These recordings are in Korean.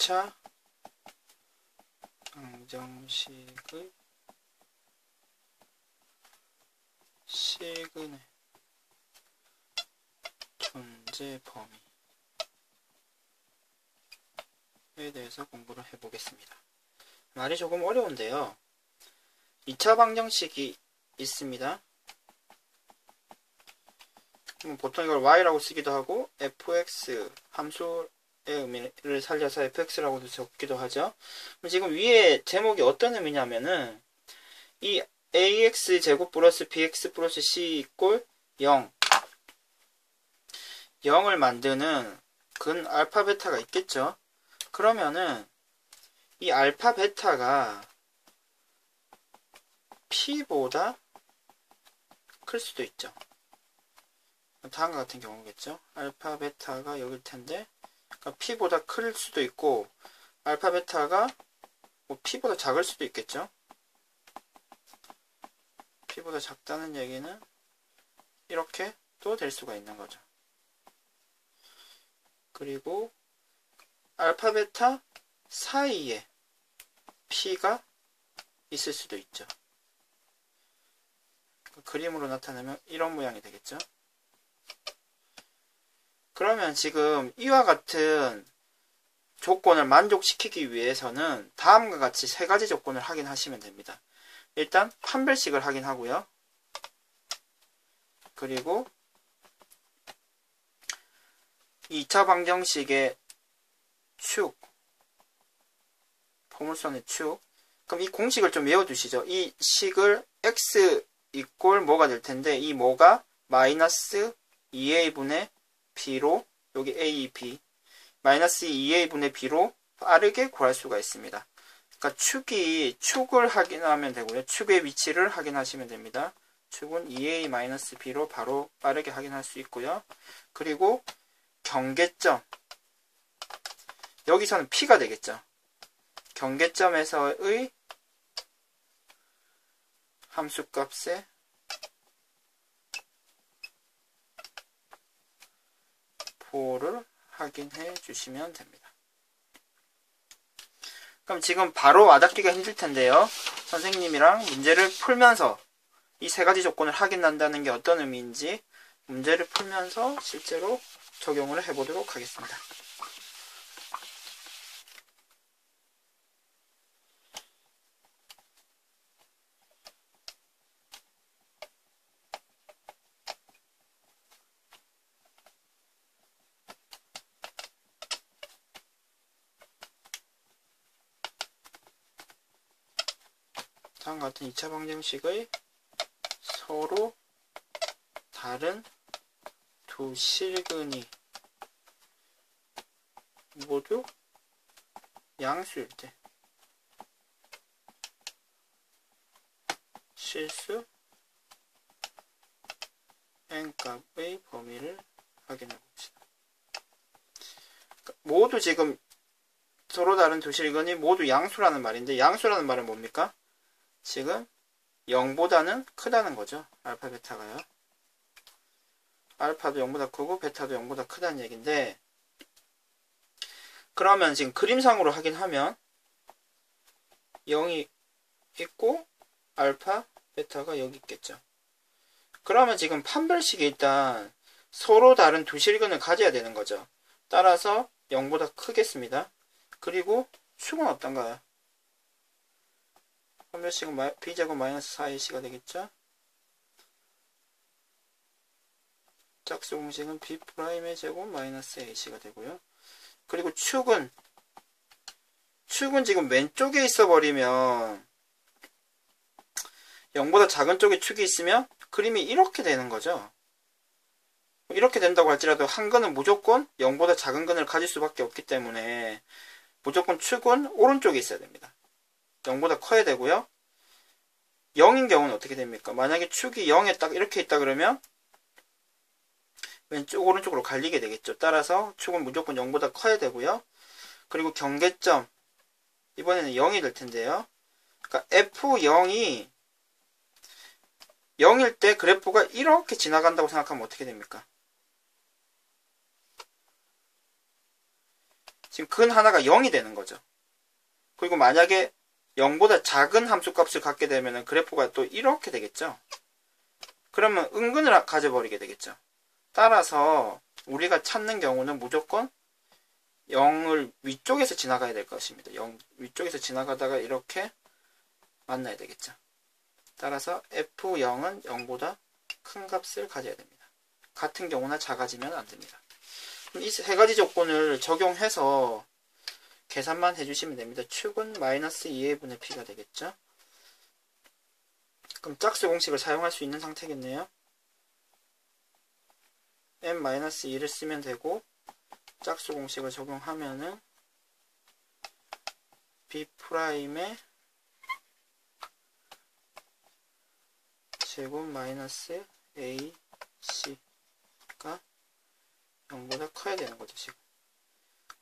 2차 방정식의 시그널 존재 범위에 대해서 공부를 해보겠습니다. 말이 조금 어려운데요. 2차 방정식이 있습니다. 보통 이걸 y라고 쓰기도 하고 fx 함수의 의미를 살려서 fx라고도 적기도 하죠. 지금 위에 제목이 어떤 의미냐면은 이 ax 제곱 플러스 bx 플러스 c 이꼴 0 0을 만드는 근 알파 베타가 있겠죠. 그러면은 이 알파 베타가 p보다 클 수도 있죠. 다음과 같은 경우겠죠. 알파 베타가 여길 텐데 그러니까 p보다 클 수도 있고 알파 베타가 뭐 p보다 작을 수도 있겠죠. p보다 작다는 얘기는 이렇게 또 될 수가 있는 거죠. 그리고 알파 베타 사이에 p가 있을 수도 있죠. 그림으로 나타내면 이런 모양이 되겠죠. 그러면 지금 이와 같은 조건을 만족시키기 위해서는 다음과 같이 세 가지 조건을 확인하시면 됩니다. 일단 판별식을 확인하고요. 그리고 2차 방정식의 축, 포물선의 축. 그럼 이 공식을 좀 외워두시죠. 이 식을 x 이꼴 뭐가 될 텐데 이 뭐가 마이너스 2a분의 b로 여기 a, b 마이너스 2a분의 b로 빠르게 구할 수가 있습니다. 그러니까 축을 확인하면 되고요. 축의 위치를 확인하시면 됩니다. 축은 2a-b로 바로 빠르게 확인할 수 있고요. 그리고 경계점 여기서는 p가 되겠죠. 경계점에서의 함수값의 보호를 확인해 주시면 됩니다. 그럼 지금 바로 와닿기가 힘들 텐데요. 선생님이랑 문제를 풀면서 이 세 가지 조건을 확인한다는 게 어떤 의미인지 문제를 풀면서 실제로 적용을 해보도록 하겠습니다. 다음과 같은 2차 방정식의 서로 다른 두 실근이 모두 양수일 때 실수 n값의 범위를 확인해 봅시다. 모두 지금 서로 다른 두 실근이 모두 양수라는 말인데 양수라는 말은 뭡니까? 지금 0보다는 크다는 거죠. 알파 베타가요. 알파도 0보다 크고 베타도 0보다 크다는 얘기인데 그러면 지금 그림상으로 확인하면 0이 있고 알파 베타가 여기 있겠죠. 그러면 지금 판별식이 일단 서로 다른 두 실근을 가져야 되는 거죠. 따라서 0보다 크겠습니다. 그리고 축은 어떤가요? 판별식은 b제곱 마이너스 4ac가 되겠죠. 짝수 공식은 b'의 제곱 마이너스 ac가 되고요. 그리고 축은 지금 왼쪽에 있어 버리면 0보다 작은 쪽에 축이 있으면 그림이 이렇게 되는 거죠. 이렇게 된다고 할지라도 한 근은 무조건 0보다 작은 근을 가질 수밖에 없기 때문에 무조건 축은 오른쪽에 있어야 됩니다. 0보다 커야 되고요. 0인 경우는 어떻게 됩니까? 만약에 축이 0에 딱 이렇게 있다 그러면 왼쪽 오른쪽으로 갈리게 되겠죠. 따라서 축은 무조건 0보다 커야 되고요. 그리고 경계점 이번에는 0이 될 텐데요. 그러니까 F0이 0일 때 그래프가 이렇게 지나간다고 생각하면 어떻게 됩니까? 지금 근 하나가 0이 되는 거죠. 그리고 만약에 0보다 작은 함수값을 갖게 되면 그래프가 또 이렇게 되겠죠. 그러면 은근을 가져버리게 되겠죠. 따라서 우리가 찾는 경우는 무조건 0을 위쪽에서 지나가야 될 것입니다. 0 위쪽에서 지나가다가 이렇게 만나야 되겠죠. 따라서 F0은 0보다 큰 값을 가져야 됩니다. 같은 경우나 작아지면 안 됩니다. 이 세 가지 조건을 적용해서 계산만 해주시면 됩니다. 축은 마이너스 2의 분의 P가 되겠죠. 그럼 짝수 공식을 사용할 수 있는 상태겠네요. m-2를 쓰면 되고 짝수 공식을 적용하면은 B'의 제곱 마이너스 AC가 0보다 커야 되는 거죠, 지금.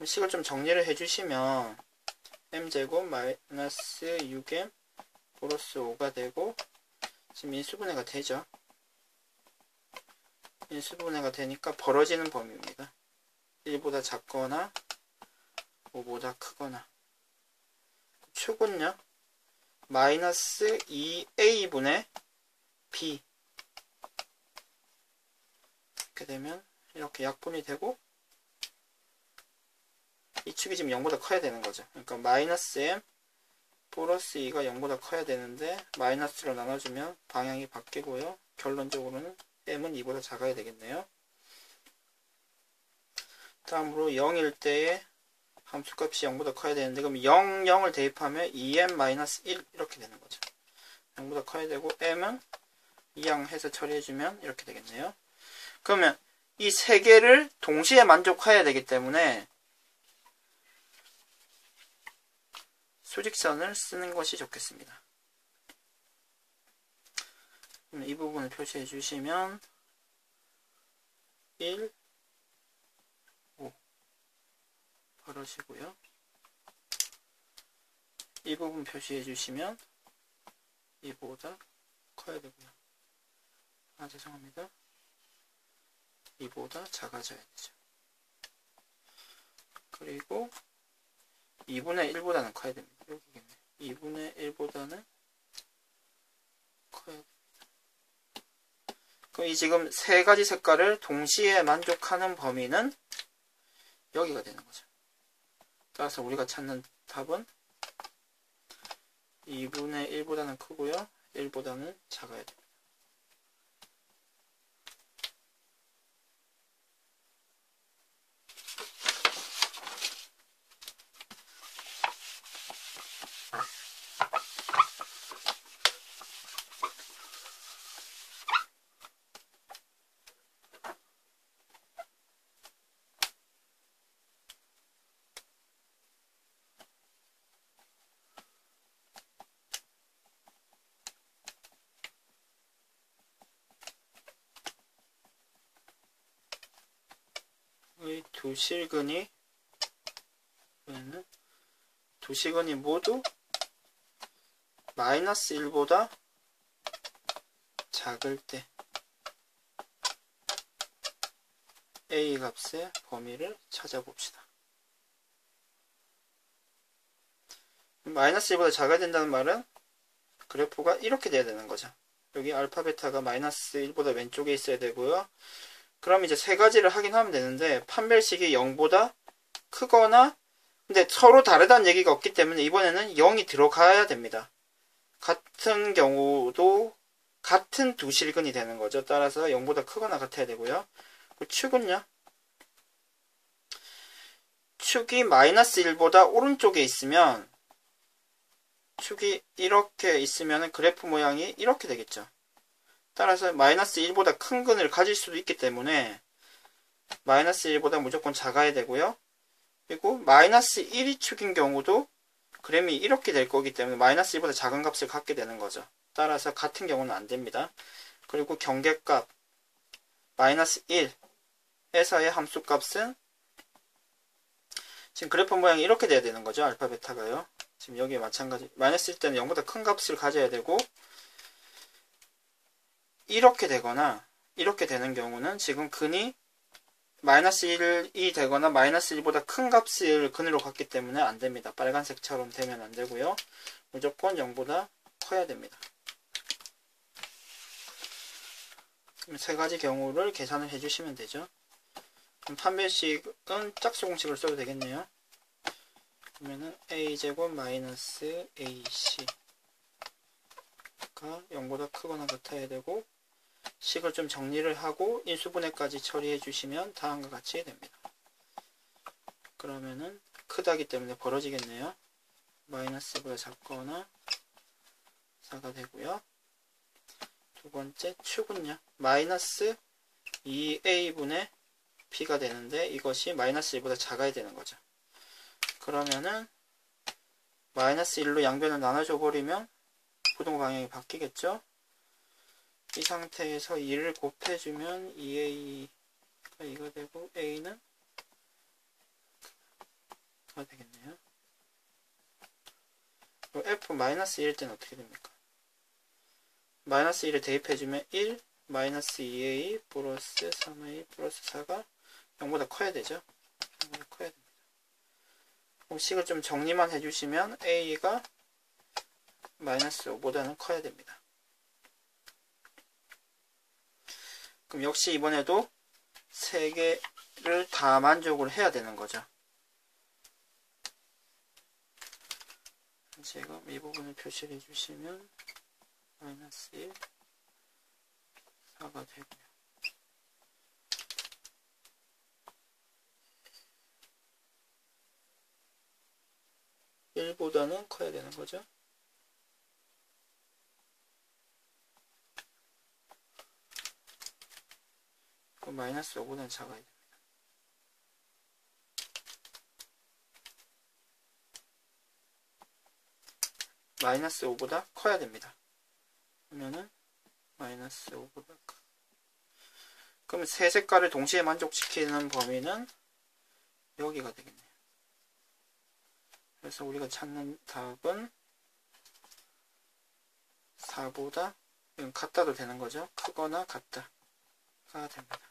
식을 좀 정리를 해주시면 m제곱 마이너스 6m 플러스 5가 되고 지금 인수분해가 되죠. 인수분해가 되니까 벌어지는 범위입니다. 1보다 작거나 5보다 크거나. 축은요 마이너스 2a분의 b 이렇게 되면 이렇게 약분이 되고 이 축이 지금 0보다 커야 되는 거죠. 그러니까 마이너스 m 플러스 2가 0보다 커야 되는데 마이너스로 나눠주면 방향이 바뀌고요. 결론적으로는 m은 2보다 작아야 되겠네요. 다음으로 0일 때의 함수값이 0보다 커야 되는데 그럼 0, 0을 대입하면 2m-1 이렇게 되는 거죠. 0보다 커야 되고 m은 이항해서 처리해주면 이렇게 되겠네요. 그러면 이 세 개를 동시에 만족해야 되기 때문에 수직선을 쓰는 것이 좋겠습니다. 이 부분을 표시해 주시면 1, 5 벌어지고요. 이 부분 표시해 주시면 2보다 커야 되고요. 죄송합니다. 2보다 작아져야 되죠. 그리고 2분의 1보다는 커야 됩니다. 여기겠네. 2분의 1보다는 커야 됩니다. 그럼 이 지금 세 가지 색깔을 동시에 만족하는 범위는 여기가 되는 거죠. 따라서 우리가 찾는 답은 2분의 1보다는 크고요. 1보다는 작아야 됩니다. 이 두 실근이 모두 마이너스 1보다 작을 때 A 값의 범위를 찾아봅시다. 마이너스 1보다 작아야 된다는 말은 그래프가 이렇게 돼야 되는 거죠. 여기 알파 베타가 마이너스 1보다 왼쪽에 있어야 되고요. 그럼 이제 세 가지를 확인하면 되는데 판별식이 0보다 크거나 근데 서로 다르다는 얘기가 없기 때문에 이번에는 0이 들어가야 됩니다. 같은 경우도 같은 두 실근이 되는 거죠. 따라서 0보다 크거나 같아야 되고요. 그 축은요. 축이 마이너스 1보다 오른쪽에 있으면 축이 이렇게 있으면 그래프 모양이 이렇게 되겠죠. 따라서 마이너스 1보다 큰 근을 가질 수도 있기 때문에 마이너스 1보다 무조건 작아야 되고요. 그리고 마이너스 1이 축인 경우도 그램이 이렇게 될 거기 때문에 마이너스 1보다 작은 값을 갖게 되는 거죠. 따라서 같은 경우는 안 됩니다. 그리고 경계값 마이너스 1에서의 함수값은 지금 그래프 모양이 이렇게 돼야 되는 거죠. 알파 베타가요. 지금 여기에 마찬가지 마이너스 1 때는 0보다 큰 값을 가져야 되고 이렇게 되거나 이렇게 되는 경우는 지금 근이 마이너스 1이 되거나 마이너스 1보다 큰 값을 근으로 갖기 때문에 안됩니다. 빨간색처럼 되면 안되고요. 무조건 0보다 커야 됩니다. 그럼 세 가지 경우를 계산을 해주시면 되죠. 그럼 판별식은 짝수 공식을 써도 되겠네요. 그러면은 a제곱 마이너스 ac가 0보다 크거나 같아야 되고, 식을 좀 정리를 하고 인수분해까지 처리해 주시면 다음과 같이 됩니다. 그러면은 크다기 때문에 벌어지겠네요. 마이너스보다 작거나 4가 되고요. 두 번째 축은요, 마이너스 2a분의 b가 되는데 이것이 마이너스 1보다 작아야 되는 거죠. 그러면은 마이너스 1로 양변을 나눠줘 버리면 부동 방향이 바뀌겠죠. 이 상태에서 2를 곱해주면 2a가 2가 되고 a는 가 되겠네요. f-1일 때는 어떻게 됩니까? 마이너스 1을 대입해주면 1 마이너스 2a 플러스 3a 플러스 4가 0보다 커야 되죠. 0보다 커야 됩니다. 식을 좀 정리만 해주시면 a가 마이너스 5보다는 커야 됩니다. 그럼 역시 이번에도 3개를 다 만족을 해야 되는 거죠. 지금 이 부분을 표시를 해주시면 마이너스 1, 4가 되고요. (1보다는) 커야 되는 거죠. 그럼 마이너스 5보다는 작아야 됩니다. 마이너스 5보다 커야 됩니다. 그러면은 마이너스 5보다 커. 그럼 세 색깔을 동시에 만족시키는 범위는 여기가 되겠네요. 그래서 우리가 찾는 답은 4보다, 이건 같다도 되는 거죠. 크거나 같다가 됩니다.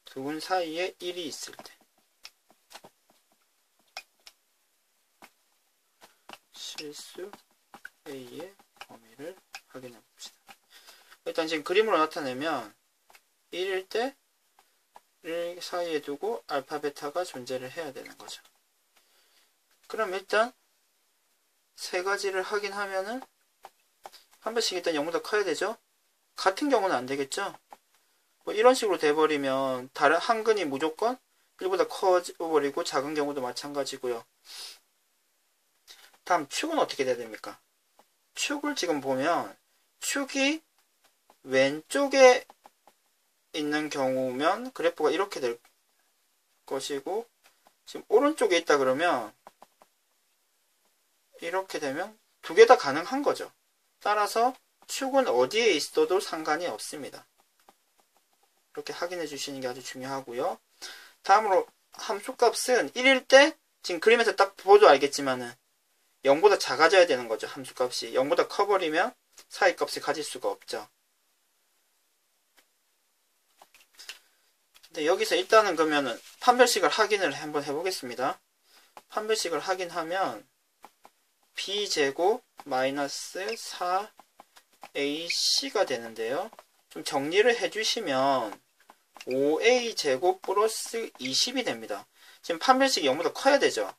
두 근 사이에 1이 있을 때 실수 A의 범위를 확인해 봅시다. 일단 지금 그림으로 나타내면 1일 때 1 사이에 두고 알파 베타가 존재를 해야 되는 거죠. 그럼 일단 세 가지를 확인하면은 한 번씩 일단 0보다 커야 되죠. 같은 경우는 안 되겠죠. 뭐 이런 식으로 돼버리면 다른 한 근이 무조건 1보다 커버리고 작은 경우도 마찬가지고요. 다음 축은 어떻게 돼야 됩니까? 축을 지금 보면 축이 왼쪽에 있는 경우면 그래프가 이렇게 될 것이고, 지금 오른쪽에 있다 그러면 이렇게 되면 두 개 다 가능한 거죠. 따라서 축은 어디에 있어도 상관이 없습니다. 이렇게 확인해 주시는 게 아주 중요하고요. 다음으로 함수값은 1일 때 지금 그림에서 딱 보도 알겠지만은 0보다 작아져야 되는 거죠. 함수값이 0보다 커버리면 사이값을 가질 수가 없죠. 근데 여기서 일단은 그러면은 판별식을 확인을 한번 해보겠습니다. 판별식을 확인하면 b제곱 마이너스 4ac가 되는데요. 좀 정리를 해주시면 5a제곱 플러스 20이 됩니다. 지금 판별식이 0보다 커야 되죠.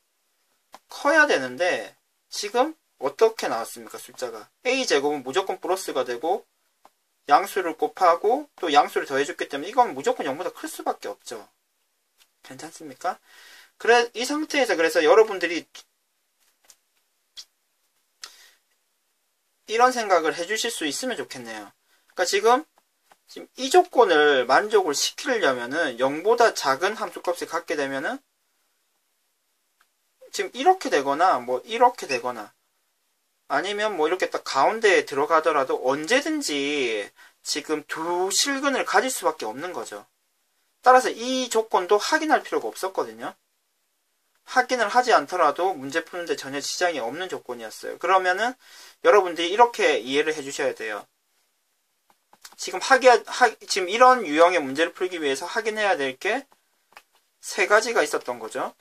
커야 되는데 지금 어떻게 나왔습니까? 숫자가 a제곱은 무조건 플러스가 되고 양수를 곱하고 또 양수를 더해줬기 때문에 이건 무조건 0보다 클 수밖에 없죠. 괜찮습니까? 그래, 이 상태에서 그래서 여러분들이 이런 생각을 해주실 수 있으면 좋겠네요. 그러니까 지금 지금 이 조건을 만족을 시키려면은 0보다 작은 함수값을 갖게 되면은 지금 이렇게 되거나 뭐 이렇게 되거나 아니면 뭐 이렇게 딱 가운데에 들어가더라도 언제든지 지금 두 실근을 가질 수밖에 없는 거죠. 따라서 이 조건도 확인할 필요가 없었거든요. 확인을 하지 않더라도 문제 푸는데 전혀 지장이 없는 조건이었어요. 그러면은 여러분들이 이렇게 이해를 해주셔야 돼요. 지금 지금 이런 유형의 문제를 풀기 위해서 확인해야 될 게 세 가지가 있었던 거죠.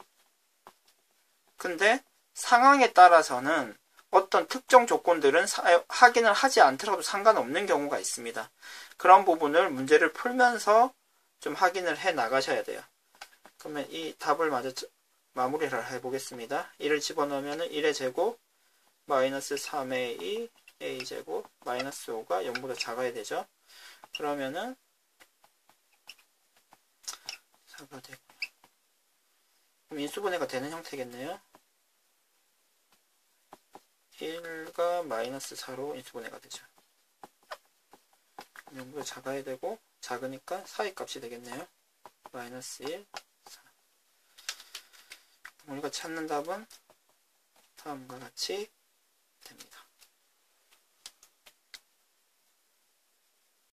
근데 상황에 따라서는 어떤 특정 조건들은 확인을 하지 않더라도 상관없는 경우가 있습니다. 그런 부분을 문제를 풀면서 좀 확인을 해 나가셔야 돼요. 그러면 이 답을 마무리를 해보겠습니다. 1을 집어넣으면 1의 제곱 마이너스 3의 2 a제곱 마이너스 5가 0보다 작아야 되죠. 그러면은 4가 되고 그럼 인수분해가 되는 형태겠네요. 1과 마이너스 4로 인수분해가 되죠. 0보다 작아야 되고 작으니까 사이 값이 되겠네요. 마이너스 1, 4. 우리가 찾는 답은 다음과 같이 됩니다.